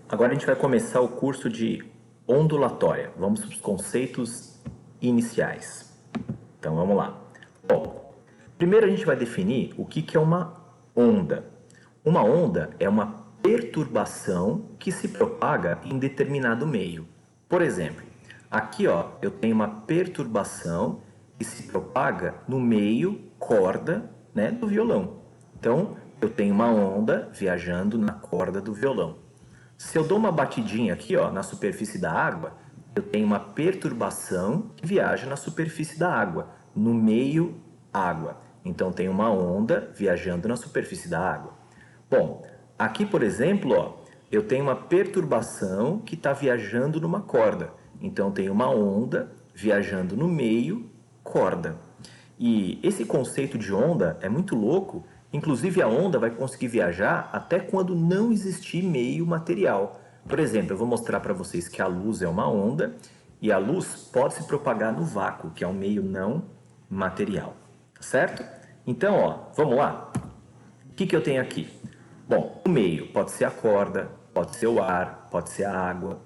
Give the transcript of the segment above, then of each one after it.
Agora a gente vai começar o curso de ondulatória. Vamos para os conceitos iniciais. Então vamos lá. Bom, primeiro a gente vai definir o que é uma onda. Uma onda é uma perturbação que se propaga em determinado meio. Por exemplo, aqui eu tenho uma perturbação que se propaga no meio corda, do violão. Então eu tenho uma onda viajando na corda do violão. Se eu dou uma batidinha aqui na superfície da água, eu tenho uma perturbação que viaja na superfície da água, no meio água. Então tem uma onda viajando na superfície da água. Bom, aqui por exemplo, eu tenho uma perturbação que está viajando numa corda. Então tem uma onda viajando no meio corda. E esse conceito de onda é muito louco. Inclusive a onda vai conseguir viajar até quando não existir meio material. Por exemplo, eu vou mostrar para vocês que a luz é uma onda e a luz pode se propagar no vácuo, que é um meio não material. Certo? Então, vamos lá. O que eu tenho aqui? Bom, o meio pode ser a corda, pode ser o ar, pode ser a água,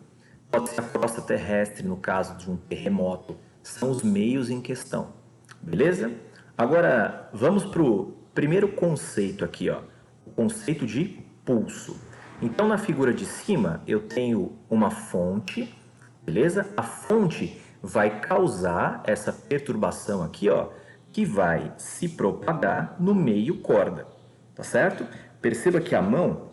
pode ser a crosta terrestre no caso de um terremoto. São os meios em questão. Beleza? Agora, vamos para o primeiro conceito aqui, o conceito de pulso. Então, na figura de cima, eu tenho uma fonte, beleza? A fonte vai causar essa perturbação aqui, que vai se propagar no meio corda, tá certo? Perceba que a mão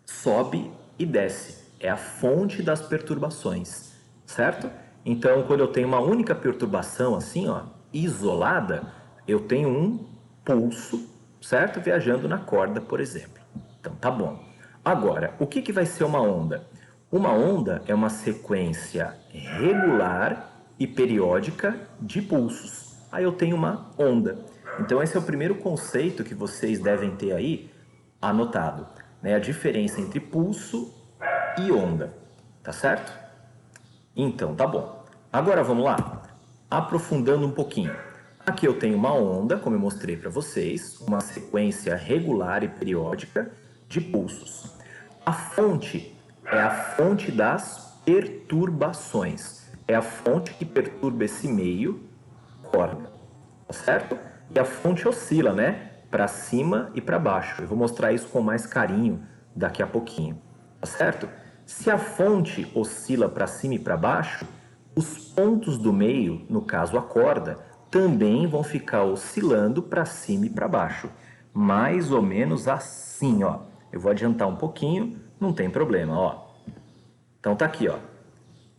sobe e desce, é a fonte das perturbações, certo? Então, quando eu tenho uma única perturbação assim, isolada, eu tenho um pulso, certo? Viajando na corda, por exemplo. Então, tá bom. Agora, o que vai ser uma onda? Uma onda é uma sequência regular e periódica de pulsos. Aí eu tenho uma onda. Então, esse é o primeiro conceito que vocês devem ter aí anotado, né? A diferença entre pulso e onda, tá certo? Então, tá bom. Agora vamos lá, aprofundando um pouquinho. Aqui eu tenho uma onda, como eu mostrei para vocês, uma sequência regular e periódica de pulsos. A fonte é a fonte das perturbações. É a fonte que perturba esse meio corda, tá certo? E a fonte oscila, para cima e para baixo. Eu vou mostrar isso com mais carinho daqui a pouquinho, tá certo? Se a fonte oscila para cima e para baixo, os pontos do meio, no caso a corda, também vão ficar oscilando para cima e para baixo. Mais ou menos assim, Eu vou adiantar um pouquinho, não tem problema, Então tá aqui,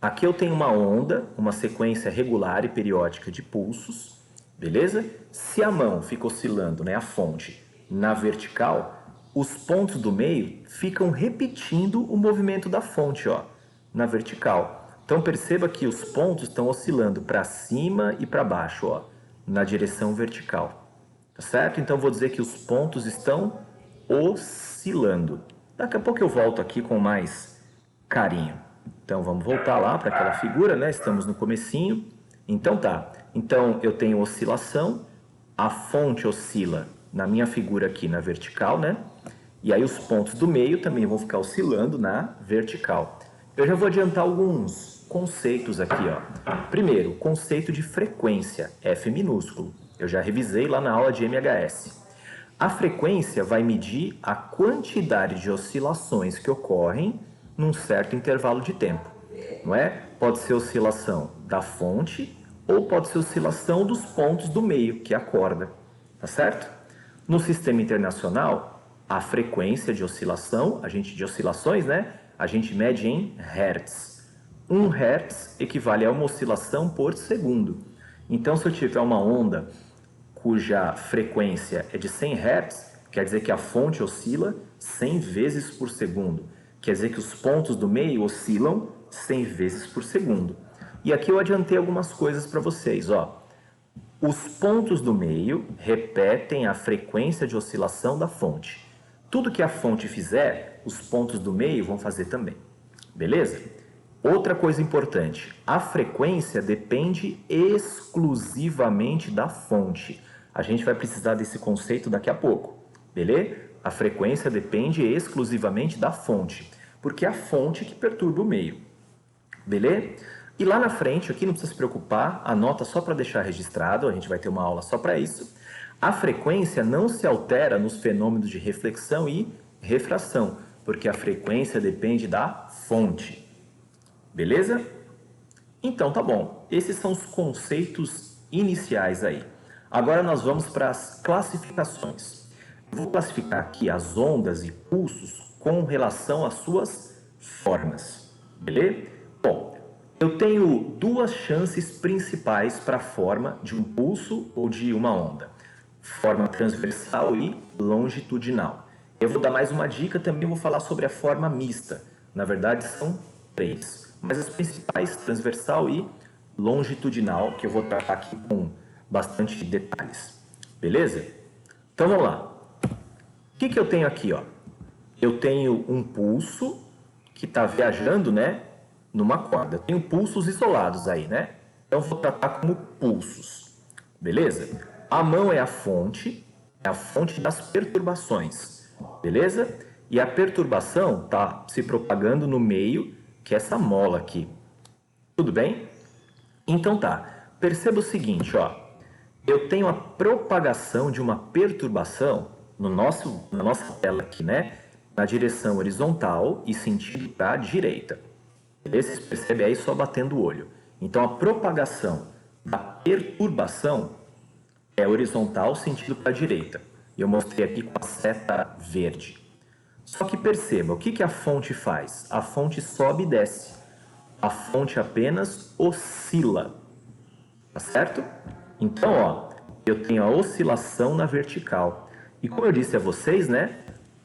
Aqui eu tenho uma onda, uma sequência regular e periódica de pulsos, beleza? Se a mão fica oscilando, a fonte, na vertical, os pontos do meio ficam repetindo o movimento da fonte, na vertical. Então perceba que os pontos estão oscilando para cima e para baixo, na direção vertical. Tá certo? Então vou dizer que os pontos estão oscilando. Daqui a pouco eu volto aqui com mais carinho. Então vamos voltar lá para aquela figura, Estamos no comecinho. Então tá. Então eu tenho oscilação, a fonte oscila na minha figura aqui na vertical, E aí os pontos do meio também vão ficar oscilando na vertical. Eu já vou adiantar alguns conceitos aqui, Primeiro, conceito de frequência, F minúsculo. Eu já revisei lá na aula de MHS. A frequência vai medir a quantidade de oscilações que ocorrem num certo intervalo de tempo, não é? Pode ser oscilação da fonte ou pode ser oscilação dos pontos do meio, que é a corda, tá certo? No sistema internacional, a frequência de oscilação, a gente mede em hertz. 1 hertz equivale a uma oscilação por segundo. Então, se eu tiver uma onda cuja frequência é de 100 hertz, quer dizer que a fonte oscila 100 vezes por segundo. Quer dizer que os pontos do meio oscilam 100 vezes por segundo. E aqui eu adiantei algumas coisas para vocês, Os pontos do meio repetem a frequência de oscilação da fonte. Tudo que a fonte fizer, os pontos do meio vão fazer também. Beleza? Outra coisa importante, a frequência depende exclusivamente da fonte. A gente vai precisar desse conceito daqui a pouco, beleza? A frequência depende exclusivamente da fonte. porque é a fonte que perturba o meio. Beleza? E lá na frente, aqui não precisa se preocupar, anota só para deixar registrado, a gente vai ter uma aula só para isso. A frequência não se altera nos fenômenos de reflexão e refração, porque a frequência depende da fonte. Beleza? Então tá bom, esses são os conceitos iniciais aí. Agora nós vamos para as classificações. Eu vou classificar aqui as ondas e pulsos com relação às suas formas. Beleza? Bom, eu tenho duas chances principais para a forma de um pulso ou de uma onda. Forma transversal e longitudinal. Eu vou dar mais uma dica, também vou falar sobre a forma mista. Na verdade são 3, mas as principais, transversal e longitudinal, que eu vou tratar aqui com bastante detalhes. Beleza? Então vamos lá. O que eu tenho aqui? Ó? Eu tenho um pulso que está viajando, né, numa corda. Eu tenho pulsos isolados aí, né? Então vou tratar como pulsos. Beleza? A mão é a fonte das perturbações. Beleza? E a perturbação está se propagando no meio, que é essa mola aqui. Tudo bem? Então tá. Perceba o seguinte, ó. Eu tenho a propagação de uma perturbação na nossa tela aqui, né? Na direção horizontal e sentido para a direita. Vocês percebem aí só batendo o olho. Então a propagação da perturbação é horizontal, sentido para a direita. E eu mostrei aqui com a seta verde. Só que perceba, o que a fonte faz? A fonte sobe e desce. A fonte apenas oscila. Tá certo? Então, ó, eu tenho a oscilação na vertical. E como eu disse a vocês, né?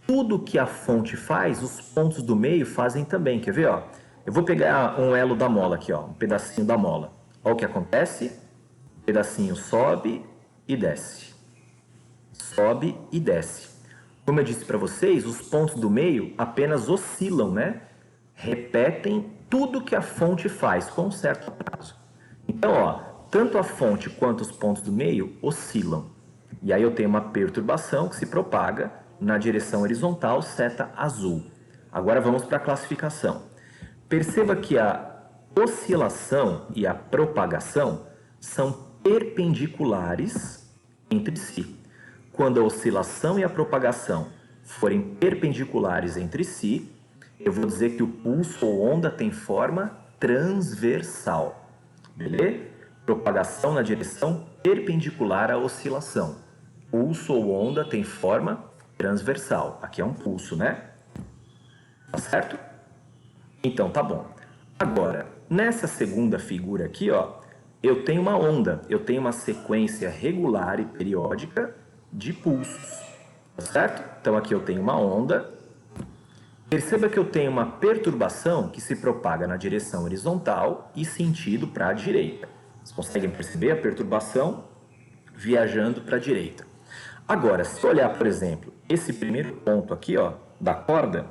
Tudo que a fonte faz, os pontos do meio fazem também. Quer ver, ó? Eu vou pegar um elo da mola aqui, ó, um pedacinho da mola. Olha o que acontece. O pedacinho sobe e desce. Sobe e desce. Como eu disse para vocês, os pontos do meio apenas oscilam, né? Repetem tudo que a fonte faz com um certo prazo. Então, ó, tanto a fonte quanto os pontos do meio oscilam. E aí eu tenho uma perturbação que se propaga na direção horizontal, seta azul. Agora vamos para a classificação. Perceba que a oscilação e a propagação são perpendiculares entre si. Quando a oscilação e a propagação forem perpendiculares entre si, eu vou dizer que o pulso ou onda tem forma transversal. Beleza? Propagação na direção perpendicular à oscilação. Pulso ou onda tem forma transversal. Aqui é um pulso, né? Tá certo? Então tá bom. Agora, nessa segunda figura aqui, ó, eu tenho uma onda. Eu tenho uma sequência regular e periódica de pulsos. Tá certo? Então aqui eu tenho uma onda. Perceba que eu tenho uma perturbação que se propaga na direção horizontal e sentido para a direita. Vocês conseguem perceber a perturbação viajando para a direita. Agora, se olhar, por exemplo, esse primeiro ponto aqui, ó, da corda,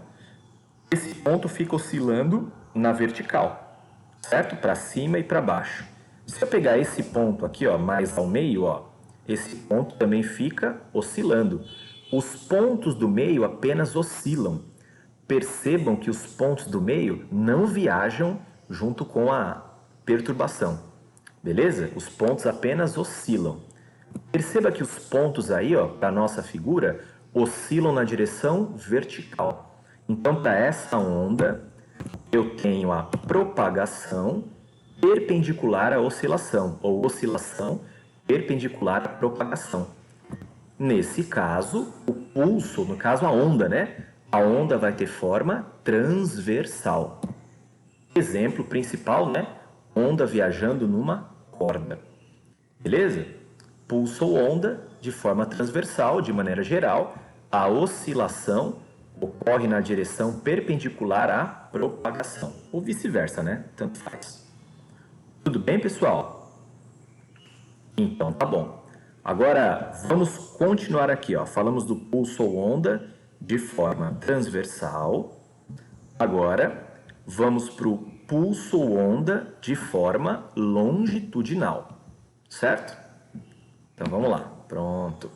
esse ponto fica oscilando na vertical, certo? Para cima e para baixo. Se eu pegar esse ponto aqui, ó, mais ao meio, ó, esse ponto também fica oscilando. Os pontos do meio apenas oscilam. Percebam que os pontos do meio não viajam junto com a perturbação. Beleza? Os pontos apenas oscilam. Perceba que os pontos aí, ó, da nossa figura, oscilam na direção vertical. Então, para essa onda, eu tenho a propagação perpendicular à oscilação, ou oscilação perpendicular à propagação. Nesse caso, o pulso, no caso a onda, né? A onda vai ter forma transversal. Exemplo principal, né? Onda viajando numa corda. Beleza? Pulso ou onda de forma transversal, de maneira geral, a oscilação ocorre na direção perpendicular à propagação. Ou vice-versa, né? Tanto faz. Tudo bem, pessoal? Então, tá bom. Agora, vamos continuar aqui, ó. Falamos do pulso ou onda de forma transversal. Agora, vamos para o pulso ou onda de forma longitudinal. Certo? Então, vamos lá. Pronto.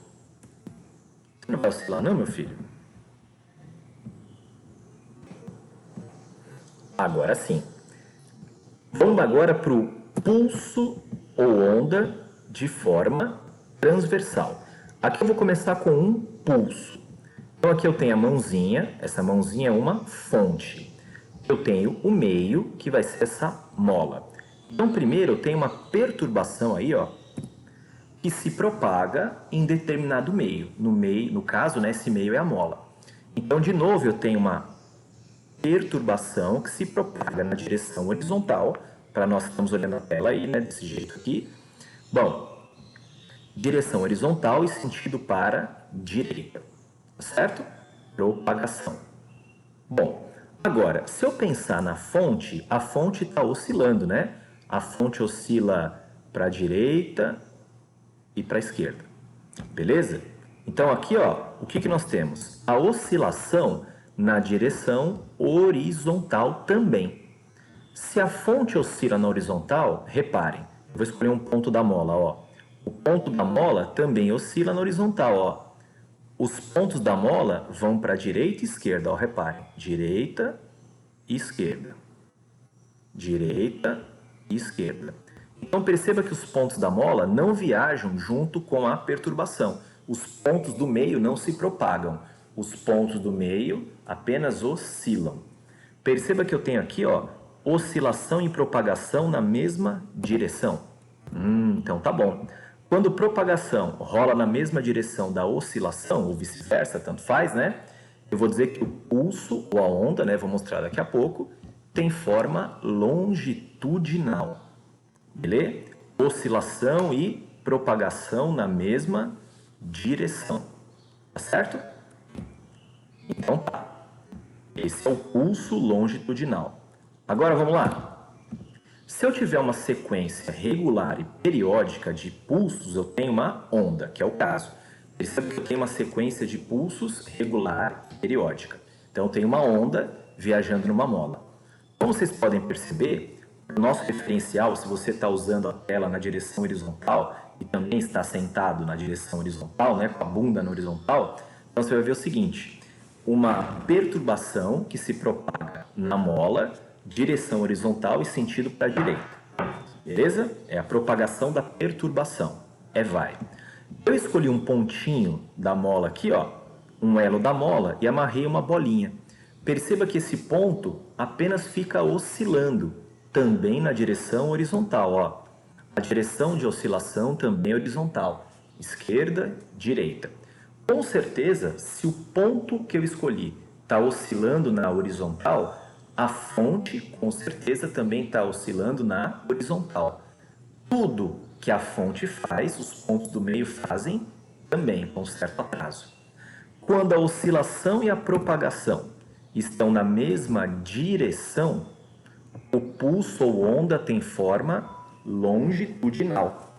Você não vai oscilar não, meu filho? Agora sim. Vamos agora para o pulso ou onda de forma transversal. Aqui eu vou começar com um pulso. Então aqui eu tenho a mãozinha, essa mãozinha é uma fonte. Eu tenho o meio, que vai ser essa mola. Então primeiro eu tenho uma perturbação aí, ó, que se propaga em determinado meio. No caso, né, esse meio é a mola. Então de novo eu tenho uma perturbação que se propaga na direção horizontal. Para nós que estamos olhando a tela aí, né, desse jeito aqui. Bom, direção horizontal e sentido para direita, certo? Propagação. Bom, agora, se eu pensar na fonte, a fonte está oscilando, né? A fonte oscila para a direita e para a esquerda, beleza? Então aqui, ó, o que nós temos? A oscilação na direção horizontal também. Se a fonte oscila na horizontal, reparem, eu vou escolher um ponto da mola, ó. O ponto da mola também oscila na horizontal, ó. Os pontos da mola vão para direita e esquerda, ó, reparem. Direita e esquerda. Direita e esquerda. Então perceba que os pontos da mola não viajam junto com a perturbação. Os pontos do meio não se propagam. Os pontos do meio apenas oscilam. Perceba que eu tenho aqui, ó, oscilação e propagação na mesma direção. Então tá bom. Quando propagação rola na mesma direção da oscilação, ou vice-versa, tanto faz, né? Eu vou dizer que o pulso, ou a onda, né? Vou mostrar daqui a pouco, tem forma longitudinal. Beleza? Oscilação e propagação na mesma direção. Tá certo? Então tá. Esse é o pulso longitudinal. Agora vamos lá. Se eu tiver uma sequência regular e periódica de pulsos, eu tenho uma onda, que é o caso. Perceba que eu tenho uma sequência de pulsos regular e periódica. Então eu tenho uma onda viajando numa mola. Como vocês podem perceber, o nosso referencial, se você está usando a tela na direção horizontal e também está sentado na direção horizontal, né, com a bunda na horizontal, então você vai ver o seguinte: uma perturbação que se propaga na mola, direção horizontal e sentido para a direita. Beleza? É a propagação da perturbação. Vai. Eu escolhi um pontinho da mola aqui, ó, um elo da mola, e amarrei uma bolinha. Perceba que esse ponto apenas fica oscilando, também na direção horizontal, ó. A direção de oscilação também é horizontal. Esquerda, direita. Com certeza, se o ponto que eu escolhi está oscilando na horizontal, a fonte, com certeza, também está oscilando na horizontal. Tudo que a fonte faz, os pontos do meio fazem também, com certo atraso. Quando a oscilação e a propagação estão na mesma direção, o pulso ou onda tem forma longitudinal.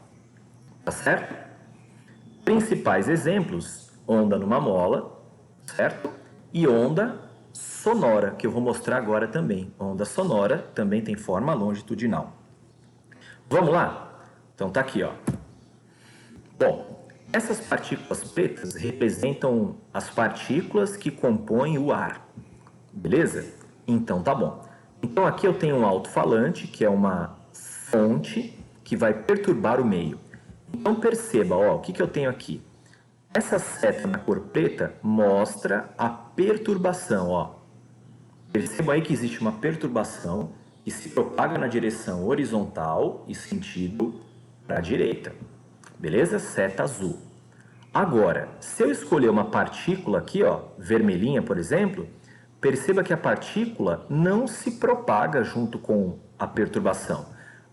Tá certo? Principais exemplos: onda numa mola, certo? E onda sonora, que eu vou mostrar agora também. Onda sonora também tem forma longitudinal. Vamos lá? Então tá aqui, ó. Bom, essas partículas pretas representam as partículas que compõem o ar. Beleza? Então tá bom. Então aqui eu tenho um alto-falante, que é uma fonte que vai perturbar o meio. Então perceba, ó, o que eu tenho aqui? Essa seta na cor preta mostra a perturbação, ó. Perceba aí que existe uma perturbação que se propaga na direção horizontal e sentido para a direita. Beleza? Seta azul. Agora, se eu escolher uma partícula aqui, ó, vermelhinha, por exemplo, perceba que a partícula não se propaga junto com a perturbação.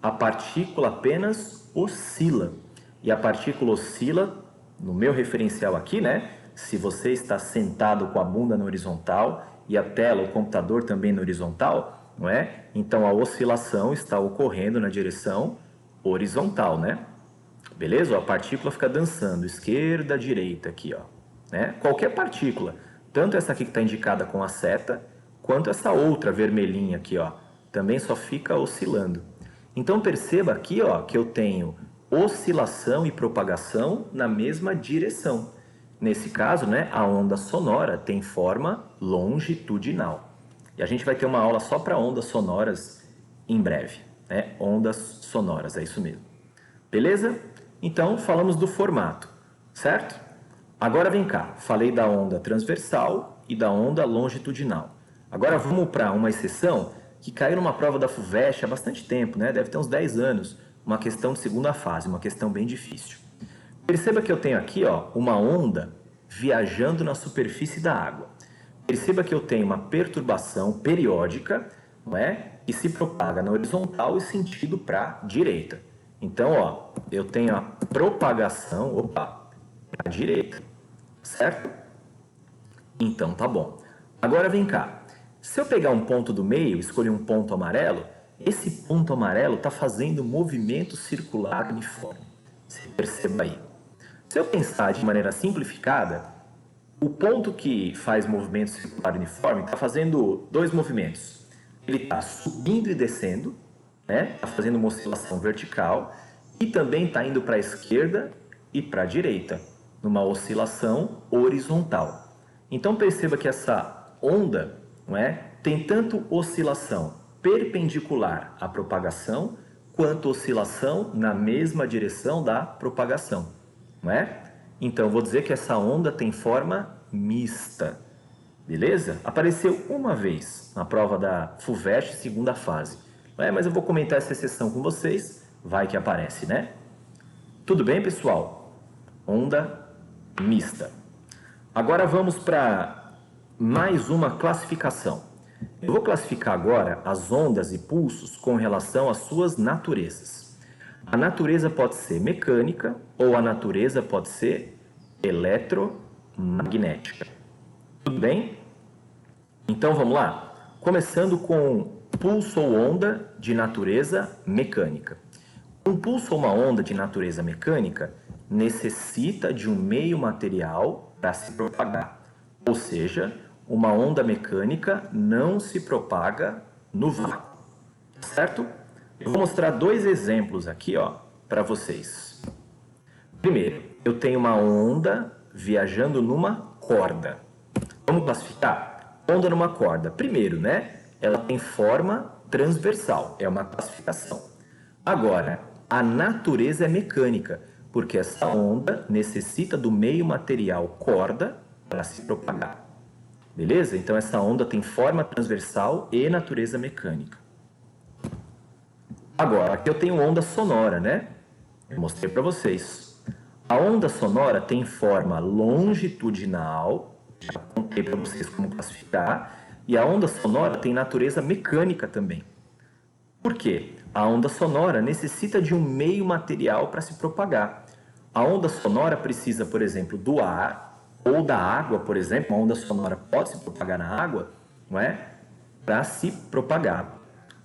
A partícula apenas oscila. E a partícula oscila, no meu referencial aqui, né? Se você está sentado com a bunda na horizontal e a tela, o computador também na horizontal, não é? Então a oscilação está ocorrendo na direção horizontal, né? Beleza? A partícula fica dançando, esquerda, direita aqui, ó. Né? Qualquer partícula, tanto essa aqui que está indicada com a seta, quanto essa outra vermelhinha aqui, ó, também só fica oscilando. Então perceba aqui, ó, que eu tenho oscilação e propagação na mesma direção. Nesse caso, né, a onda sonora tem forma longitudinal. E a gente vai ter uma aula só para ondas sonoras em breve, né? Ondas sonoras, é isso mesmo. Beleza? Então, falamos do formato, certo? Agora vem cá, falei da onda transversal e da onda longitudinal. Agora vamos para uma exceção que caiu numa prova da FUVEST há bastante tempo, né? Deve ter uns 10 anos, uma questão de segunda fase, uma questão bem difícil. Perceba que eu tenho aqui, ó, uma onda viajando na superfície da água. Perceba que eu tenho uma perturbação periódica, não é? Que se propaga na horizontal e sentido para a direita. Então, ó, eu tenho a propagação, para a direita, certo? Então, tá bom. Agora vem cá. Se eu pegar um ponto do meio, escolher um ponto amarelo, esse ponto amarelo está fazendo movimento circular uniforme. Você perceba aí. Se eu pensar de maneira simplificada, o ponto que faz movimento circular uniforme está fazendo dois movimentos. Ele está subindo e descendo, né? Está fazendo uma oscilação vertical e também está indo para a esquerda e para a direita, numa oscilação horizontal. Então perceba que essa onda, não é, tem tanto oscilação perpendicular à propagação quanto oscilação na mesma direção da propagação. Não é? Então, vou dizer que essa onda tem forma mista. Beleza? Apareceu uma vez na prova da FUVEST, segunda fase. Não é? Mas eu vou comentar essa exceção com vocês. Vai que aparece, né? Tudo bem, pessoal? Onda mista. Agora vamos para mais uma classificação. Eu vou classificar agora as ondas e pulsos com relação às suas naturezas. A natureza pode ser mecânica ou a natureza pode ser eletromagnética. Tudo bem? Então vamos lá? Começando com pulso ou onda de natureza mecânica. Um pulso ou uma onda de natureza mecânica necessita de um meio material para se propagar. Ou seja, uma onda mecânica não se propaga no vácuo. Certo? Eu vou mostrar dois exemplos aqui, ó, para vocês. Primeiro, eu tenho uma onda viajando numa corda. Vamos classificar? Onda numa corda. Primeiro, né? Ela tem forma transversal. É uma classificação. Agora, a natureza é mecânica, porque essa onda necessita do meio material corda para se propagar. Beleza? Então, essa onda tem forma transversal e natureza mecânica. Agora, aqui eu tenho onda sonora, né? Eu mostrei para vocês. A onda sonora tem forma longitudinal, já contei para vocês como classificar, e a onda sonora tem natureza mecânica também. Por quê? A onda sonora necessita de um meio material para se propagar. A onda sonora precisa, por exemplo, do ar ou da água, por exemplo. Uma onda sonora pode se propagar na água, não é? Para se propagar.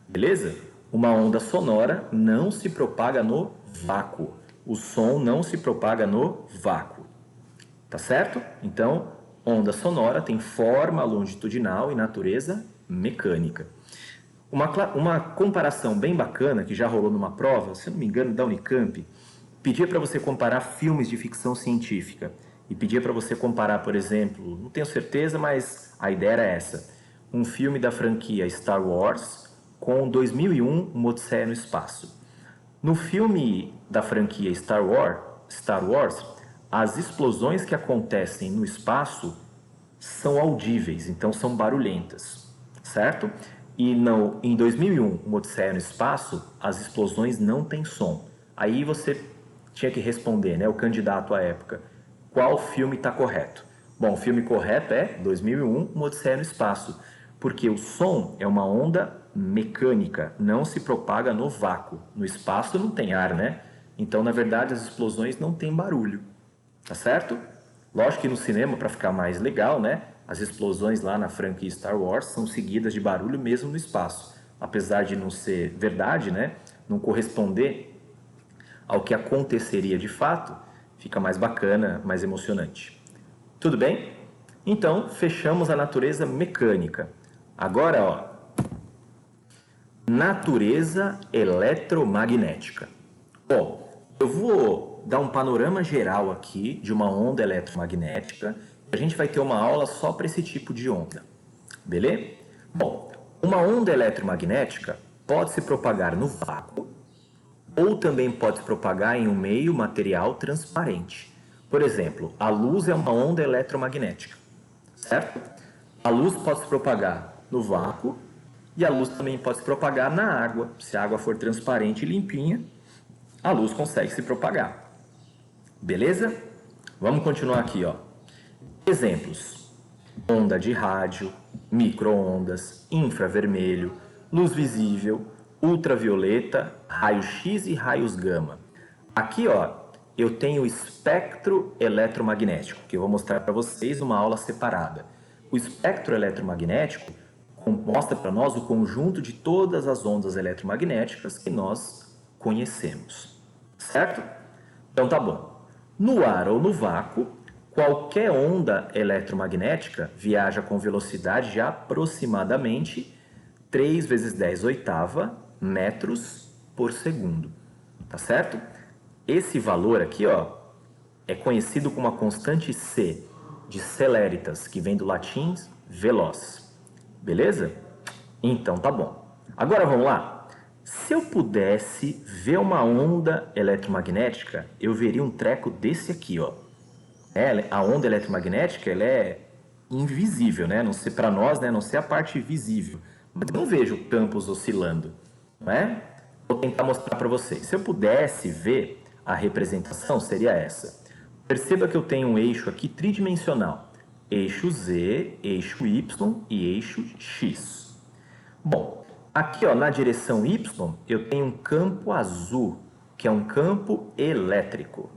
Beleza? Uma onda sonora não se propaga no vácuo. O som não se propaga no vácuo. Tá certo? Então, onda sonora tem forma longitudinal e natureza mecânica. Uma comparação bem bacana que já rolou numa prova, se eu não me engano, da Unicamp, pedia para você comparar filmes de ficção científica. E pedia para você comparar, por exemplo, não tenho certeza, mas a ideia era essa. Um filme da franquia Star Wars com 2001, Uma Odisseia no Espaço. No filme da franquia Star Wars, as explosões que acontecem no espaço são audíveis, então são barulhentas, certo? E em 2001, Uma Odisseia no Espaço, as explosões não têm som. Aí você tinha que responder, né, o candidato à época, qual filme está correto? Bom, o filme correto é 2001, Uma Odisseia no Espaço, porque o som é uma onda mecânica, não se propaga no vácuo. No espaço não tem ar, né? Então, na verdade, as explosões não têm barulho, tá certo? Lógico que no cinema, para ficar mais legal, né? As explosões lá na franquia Star Wars são seguidas de barulho mesmo no espaço. Apesar de não ser verdade, né? Não corresponder ao que aconteceria de fato, fica mais bacana, mais emocionante. Tudo bem? Então, fechamos a natureza mecânica. Agora, ó, natureza eletromagnética. Bom, eu vou dar um panorama geral aqui de uma onda eletromagnética. A gente vai ter uma aula só para esse tipo de onda, beleza? Bom, Uma onda eletromagnética pode se propagar no vácuo ou também pode se propagar em um meio material transparente. Por exemplo, a luz é uma onda eletromagnética, certo? A luz pode se propagar no vácuo e a luz também pode se propagar na água. Se a água for transparente e limpinha, a luz consegue se propagar. Beleza? Vamos continuar aqui, ó. Exemplos: onda de rádio, micro-ondas, infravermelho, luz visível, ultravioleta, raio-x e raios gama. Aqui, ó, eu tenho o espectro eletromagnético, que eu vou mostrar para vocês numa aula separada. O espectro eletromagnético mostra para nós o conjunto de todas as ondas eletromagnéticas que nós conhecemos, certo? Então tá bom. No ar ou no vácuo, qualquer onda eletromagnética viaja com velocidade de aproximadamente 3 vezes 10 oitava metros por segundo, tá certo? Esse valor aqui, ó, é conhecido como a constante C de celeritas, que vem do latim veloz. Beleza? Então tá bom. Agora vamos lá. Se eu pudesse ver uma onda eletromagnética, eu veria um treco desse aqui, ó. A onda eletromagnética, ela é invisível, né? Não sei para nós, né? Não sei a parte visível. Mas eu não vejo campos oscilando, não é? Vou tentar mostrar para vocês. Se eu pudesse ver, a representação seria essa. Perceba que eu tenho um eixo aqui tridimensional. Eixo Z, eixo Y e eixo X. Bom, aqui ó, na direção Y eu tenho um campo azul, que é um campo elétrico.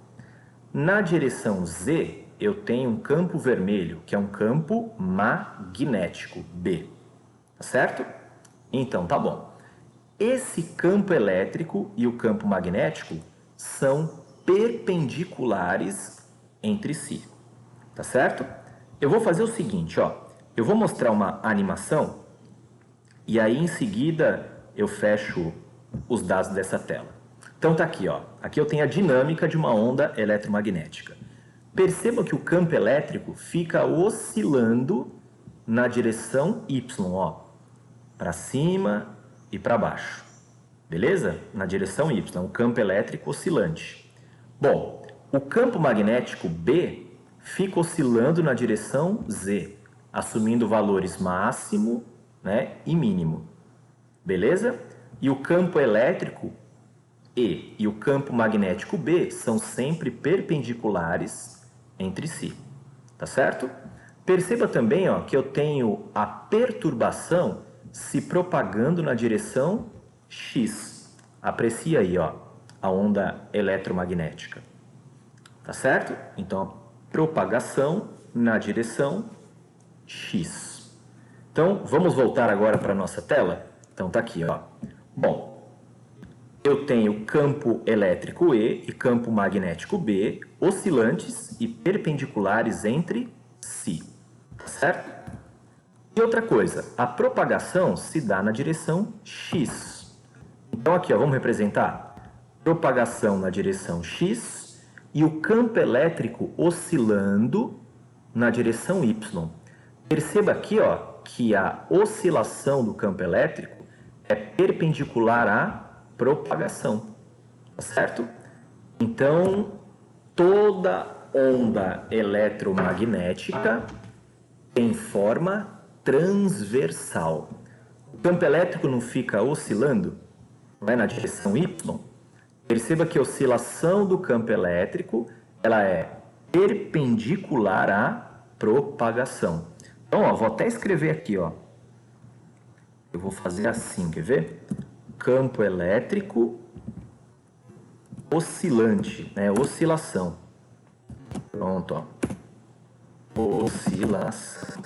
Na direção Z eu tenho um campo vermelho, que é um campo magnético, B. Tá certo? Então tá bom. Esse campo elétrico e o campo magnético são perpendiculares entre si. Tá certo? Eu vou fazer o seguinte, ó. Eu vou mostrar uma animação e aí em seguida eu fecho os dados dessa tela. Então tá aqui, ó. Aqui eu tenho a dinâmica de uma onda eletromagnética. Perceba que o campo elétrico fica oscilando na direção Y, ó. Para cima e para baixo. Beleza? Na direção Y, o campo elétrico oscilante. Bom, o campo magnético B fica oscilando na direção Z, assumindo valores máximo, né, e mínimo. Beleza? E o campo elétrico E e o campo magnético B são sempre perpendiculares entre si. Tá certo? Perceba também, ó, que eu tenho a perturbação se propagando na direção X. Aprecie aí, ó, a onda eletromagnética. Tá certo? Então, a propagação na direção X. Então, vamos voltar agora para a nossa tela? Então, tá aqui, ó. Bom, eu tenho campo elétrico E e campo magnético B oscilantes e perpendiculares entre si. Tá certo? E outra coisa, a propagação se dá na direção X. Então aqui, ó, vamos representar propagação na direção X e o campo elétrico oscilando na direção Y. Perceba aqui, ó, que a oscilação do campo elétrico é perpendicular à propagação. Tá certo? Então, toda onda eletromagnética tem forma transversal. O campo elétrico não fica oscilando, não é, na direção Y? Perceba que a oscilação do campo elétrico ela é perpendicular à propagação. Então, ó, vou até escrever aqui, ó. Eu vou fazer assim, quer ver? Campo elétrico oscilante, né? Oscilação. Pronto, ó. Oscilação.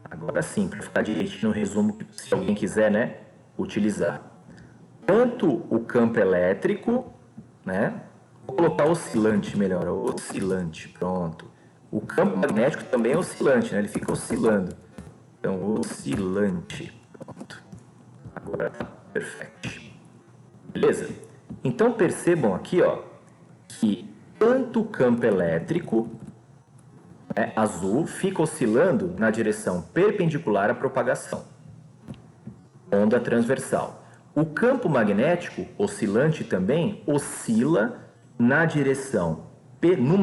Agora sim, para ficar direitinho no resumo, se alguém quiser, né, utilizar. Tanto o campo elétrico, né, vou colocar oscilante melhor, oscilante, pronto. O campo magnético também é oscilante, né, ele fica oscilando. Então, oscilante, pronto. Agora tá perfeito. Beleza? Então, percebam aqui, ó, que tanto o campo elétrico azul fica oscilando na direção perpendicular à propagação. onda transversal. O campo magnético oscilante também oscila numa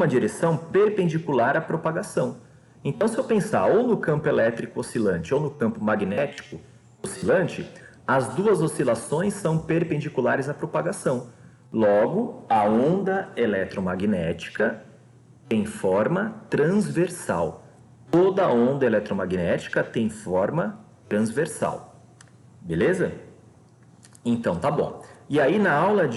direção perpendicular à propagação. Então, se eu pensar ou no campo elétrico oscilante ou no campo magnético oscilante, as duas oscilações são perpendiculares à propagação. Logo, a onda eletromagnética tem forma transversal. Toda onda eletromagnética tem forma transversal. Beleza? Então, tá bom. E aí, na aula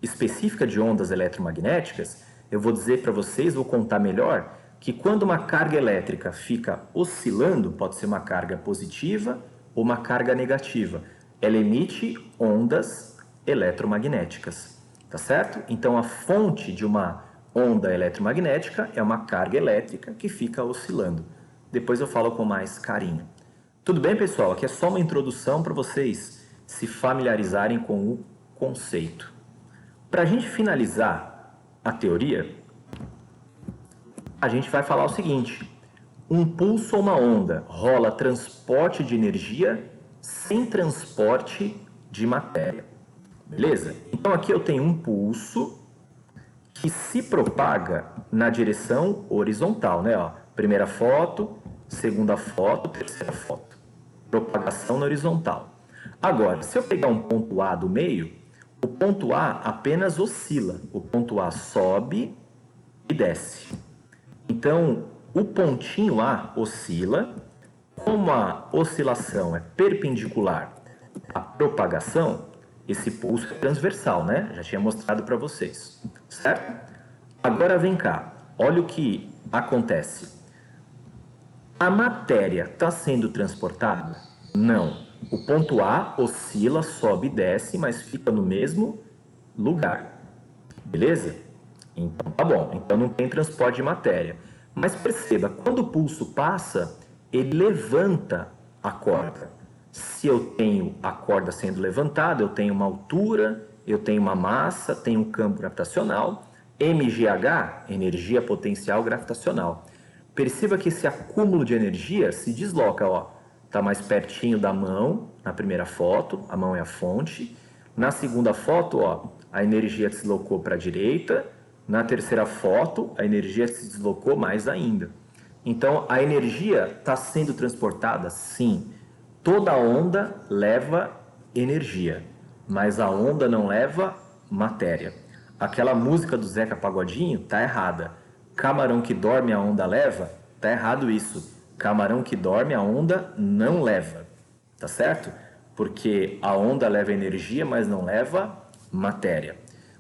específica de ondas eletromagnéticas, eu vou dizer para vocês, vou contar melhor, que quando uma carga elétrica fica oscilando, pode ser uma carga positiva ou uma carga negativa, ela emite ondas eletromagnéticas, tá certo? Então, a fonte de uma onda eletromagnética é uma carga elétrica que fica oscilando. Depois eu falo com mais carinho. Tudo bem, pessoal? Aqui é só uma introdução para vocês se familiarizarem com o conceito. Para a gente finalizar a teoria, a gente vai falar o seguinte: um pulso ou uma onda rola transporte de energia sem transporte de matéria. Beleza? Então aqui eu tenho um pulso que se propaga na direção horizontal, né? Ó, primeira foto, segunda foto, terceira foto. Propagação na horizontal. Agora, se eu pegar um ponto A do meio, o ponto A apenas oscila. O ponto A sobe e desce. Então, o pontinho A oscila. Como a oscilação é perpendicular à propagação, esse pulso é transversal, né? Já tinha mostrado para vocês, certo? Agora vem cá, olha o que acontece. A matéria está sendo transportada? Não. O ponto A oscila, sobe e desce, mas fica no mesmo lugar. Beleza? Então tá bom. Então não tem transporte de matéria. Mas perceba, quando o pulso passa, ele levanta a corda. Se eu tenho a corda sendo levantada, eu tenho uma altura, eu tenho uma massa, tenho um campo gravitacional. MGH, energia potencial gravitacional. Perceba que esse acúmulo de energia se desloca, ó. Está mais pertinho da mão, na primeira foto, a mão é a fonte. Na segunda foto, ó, a energia se deslocou para a direita. Na terceira foto, a energia se deslocou mais ainda. Então, a energia está sendo transportada? Sim. Toda onda leva energia, mas a onda não leva matéria. Aquela música do Zeca Pagodinho está errada. Camarão que dorme, a onda leva? Está errado isso. Camarão que dorme, a onda não leva. Tá certo? Porque a onda leva energia, mas não leva matéria.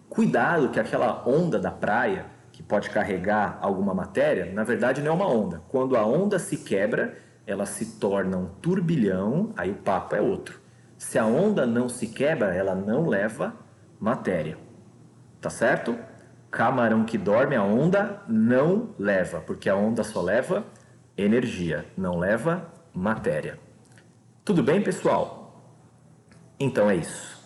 Cuidado que aquela onda da praia, que pode carregar alguma matéria, na verdade não é uma onda. Quando a onda se quebra, ela se torna um turbilhão, aí o papo é outro. Se a onda não se quebra, ela não leva matéria. Tá certo? Camarão que dorme, a onda não leva, porque a onda só leva energia, não leva matéria. Tudo bem, pessoal? Então é isso.